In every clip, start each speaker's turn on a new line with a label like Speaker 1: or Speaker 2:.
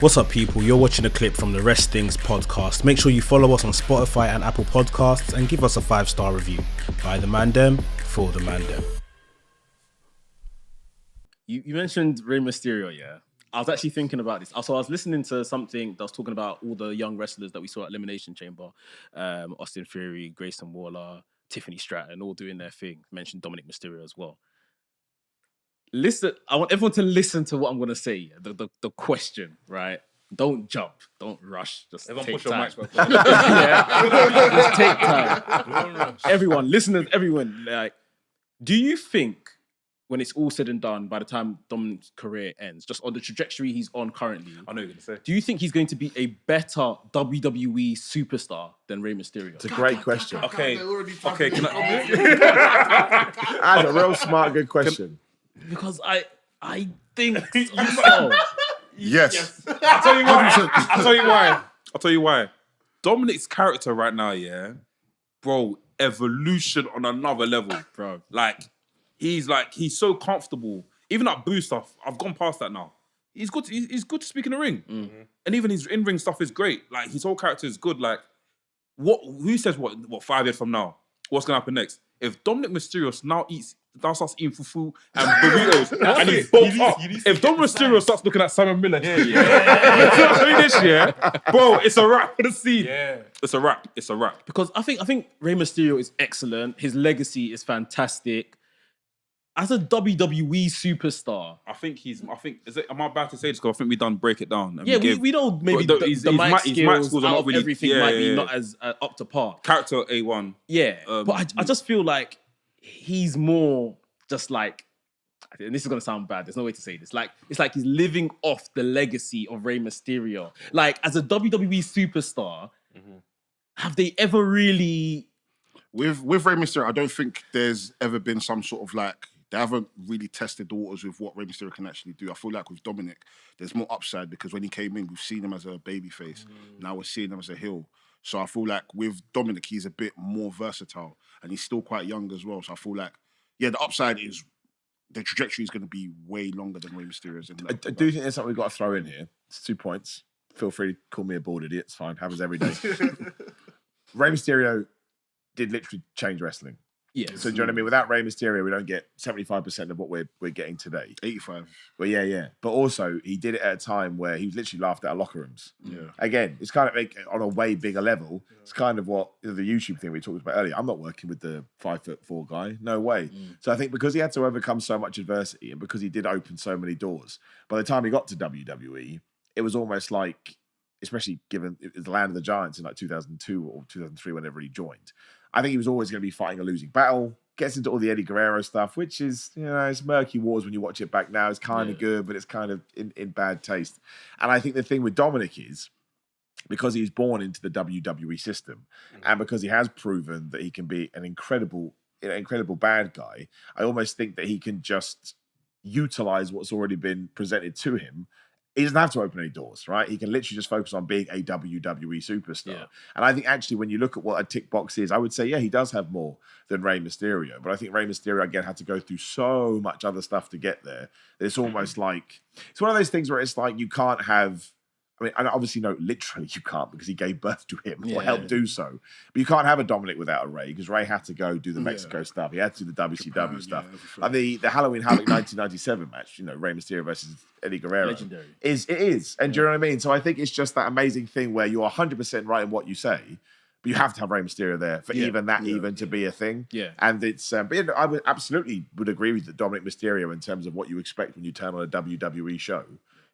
Speaker 1: What's up, people? You're watching a clip from the WRESTHINGS podcast. Make sure you follow us on Spotify and Apple Podcasts and give us a 5-star review. By the Mandem, for the Mandem. You mentioned Rey Mysterio, yeah? I was actually thinking about this. So I was listening to something that was talking about all the young wrestlers that we saw at Elimination Chamber. Austin Theory, Grayson Waller, Tiffany Stratton, all doing their thing. Mentioned Dominik Mysterio as well. Listen, I want everyone to listen to what I'm going to say. The question, right? Don't jump. Don't rush. Just everyone take time. Just take time. Everyone, listeners, everyone. Like, do you think when it's all said and done, by the time Dominik's career ends, just on the trajectory he's on currently,
Speaker 2: I know you're going to say,
Speaker 1: do you think he's going to be a better WWE superstar than Rey Mysterio?
Speaker 3: It's a great question.
Speaker 2: Okay. Can
Speaker 3: That's a real smart, good question.
Speaker 1: Because I think so.
Speaker 3: Yes.
Speaker 2: I'll tell you why. Dominik's character right now, yeah, bro, evolution on another level,
Speaker 1: Bro.
Speaker 2: Like, he's so comfortable. Even that boo stuff, I've gone past that now. He's good to speak in the ring. Mm-hmm. And even his in-ring stuff is great. Like, his whole character is good. Like, who says what 5 years from now? What's going to happen next? If Dominik Mysterio now starts eating fufu and burritos and he's bulked up. If Dominik Mysterio starts looking at Simon Miller, bro, it's a wrap for the scene. Yeah. It's a wrap.
Speaker 1: Because I think Rey Mysterio is excellent. His legacy is fantastic. As a WWE superstar,
Speaker 2: am I about to say this? Because I think we done break it down.
Speaker 1: We know maybe the mic skills out of everything might be not as up to par.
Speaker 2: Character A1.
Speaker 1: Yeah, but I just feel like he's more just like, and this is going to sound bad, there's no way to say this, like it's like he's living off the legacy of Rey Mysterio. Like, as a WWE superstar, have they ever really...
Speaker 4: With Rey Mysterio, I don't think there's ever been some sort of like, they haven't really tested the waters with what Rey Mysterio can actually do. I feel like with Dominik, there's more upside because when he came in, we've seen him as a babyface. Now we're seeing him as a heel. So I feel like with Dominik, he's a bit more versatile and he's still quite young as well. So I feel like, yeah, the upside is, the trajectory is going to be way longer than Rey Mysterio's.
Speaker 3: I do think there's something we've got to throw in here. It's 2 points. Feel free to call me a bald idiot. It's fine. Happens every day. Rey Mysterio did literally change wrestling.
Speaker 1: Yeah.
Speaker 3: So do you know what I mean? Without Rey Mysterio, we don't get 75% of what we're getting today.
Speaker 4: 85.
Speaker 3: Well, yeah. But also, he did it at a time where he was literally laughed out of locker rooms.
Speaker 4: Yeah.
Speaker 3: Again, it's kind of like, on a way bigger level. It's kind of what the YouTube thing we talked about earlier. I'm not working with the 5'4" guy. No way. So I think because he had to overcome so much adversity and because he did open so many doors, by the time he got to WWE, it was almost like, especially given it was the land of the giants in like 2002 or 2003, whenever he joined, I think he was always going to be fighting a losing battle. Gets into all the Eddie Guerrero stuff, which is, it's murky waters when you watch it back now. It's kind of good, but it's kind of in bad taste. And I think the thing with Dominik is, because he's born into the WWE system and because he has proven that he can be an incredible bad guy, I almost think that he can just utilize what's already been presented to him. He doesn't have to open any doors, right? He can literally just focus on being a WWE superstar. Yeah. And I think actually when you look at what a tick box is, I would say, yeah, he does have more than Rey Mysterio. But I think Rey Mysterio, again, had to go through so much other stuff to get there. It's almost like, it's one of those things where it's like you can't have, I mean, and obviously, no, literally you can't because he gave birth to him or helped do so. But you can't have a Dominik without a Rey because Rey had to go do the Mexico stuff. He had to do the WCW stuff. And the Halloween Havoc 1997 match, Rey Mysterio versus Eddie Guerrero. Legendary. It is. And do you know what I mean? So I think it's just that amazing thing where you're 100% right in what you say, but you have to have Rey Mysterio there for even to be a thing. Yeah. And it's, but I would absolutely agree with Dominik Mysterio in terms of what you expect when you turn on a WWE show.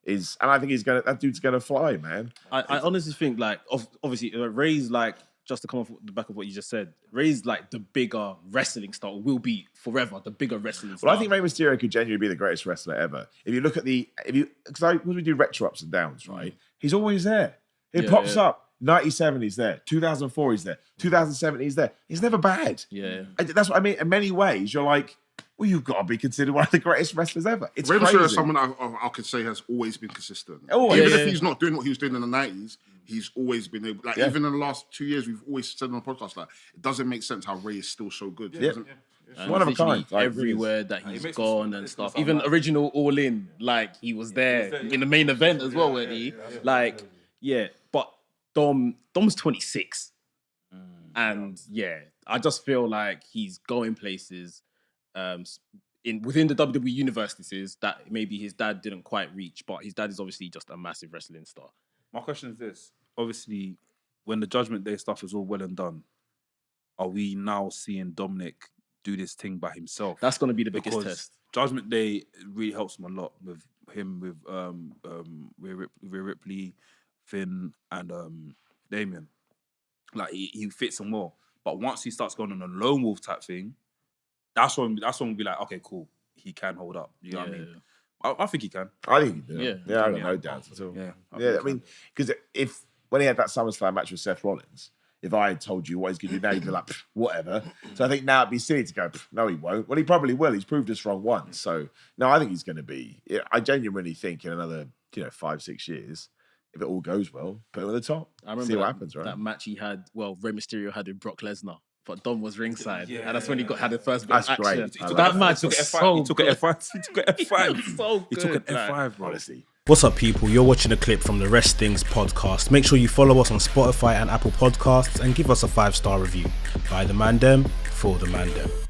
Speaker 3: And I think that dude's gonna fly, man.
Speaker 1: I honestly think, like, obviously Rey's, like, just to come off the back of what you just said, Rey's like the bigger wrestling star, will be forever the bigger wrestling star.
Speaker 3: Well, I think Rey Mysterio could genuinely be the greatest wrestler ever. If you look at because when we do retro ups and downs, right? He's always there. It pops up. 97, he's there. 2004, he's there. 2007, he's there. He's never bad. Yeah. That's what I mean. In many ways, you're like, well, you've got to be considered one of the greatest wrestlers ever. It's
Speaker 4: Rey
Speaker 3: crazy.
Speaker 4: Mysterio is someone I could say has always been consistent. Even if he's not doing what he was doing in the 90s, he's always been able, even in the last 2 years, we've always said on the podcast, like, it doesn't make sense how Rey is still so good.
Speaker 1: And
Speaker 3: One of a
Speaker 1: literally
Speaker 3: kind, like,
Speaker 1: everywhere that
Speaker 2: He
Speaker 1: he's
Speaker 2: makes
Speaker 1: gone
Speaker 2: it
Speaker 1: and
Speaker 2: sound
Speaker 1: stuff. Even
Speaker 2: like-
Speaker 1: original All In, like he was there in the main event as well, wasn't he? Like, yeah. But Dom's 26, and I just feel like he's going places. Within the WWE universe, this is that maybe his dad didn't quite reach, but his dad is obviously just a massive wrestling star.
Speaker 2: My question is this: obviously, when the Judgment Day stuff is all well and done, are we now seeing Dominik do this thing by himself?
Speaker 1: That's going to be the biggest
Speaker 2: Because
Speaker 1: test.
Speaker 2: Judgment Day really helps him a lot with Rhea Ripley, Finn, and Damien. Like he fits them well. But once he starts going on a lone wolf type thing, that's when we'll be like, okay, cool, he can hold up. You know what I mean? I think he can.
Speaker 3: I think he did.
Speaker 1: Yeah.
Speaker 3: I got no doubts at all.
Speaker 2: Yeah,
Speaker 3: I mean, because when he had that SummerSlam match with Seth Rollins, if I had told you what he's going to do now, you'd be like, whatever. So I think now it'd be silly to go, no, he won't. Well, he probably will. He's proved us wrong once. So no, I think he's going to be. I genuinely think in another 5-6 years, if it all goes well, put him at the top.
Speaker 1: I remember
Speaker 3: see what happens, right?
Speaker 1: that match he had. Well, Rey Mysterio had with Brock Lesnar, but Dom was ringside, and that's when he had the first bit
Speaker 3: That's
Speaker 1: of action.
Speaker 3: great. I like
Speaker 1: That
Speaker 3: that.
Speaker 1: match was so
Speaker 2: He took an F5. He took an F5.
Speaker 1: so
Speaker 2: He took an
Speaker 1: good, like,
Speaker 2: F5, bro.
Speaker 3: Honestly.
Speaker 5: What's up, people? You're watching a clip from the WRESTHINGS podcast. Make sure you follow us on Spotify and Apple Podcasts and give us a 5-star review. By the Mandem, for the Mandem.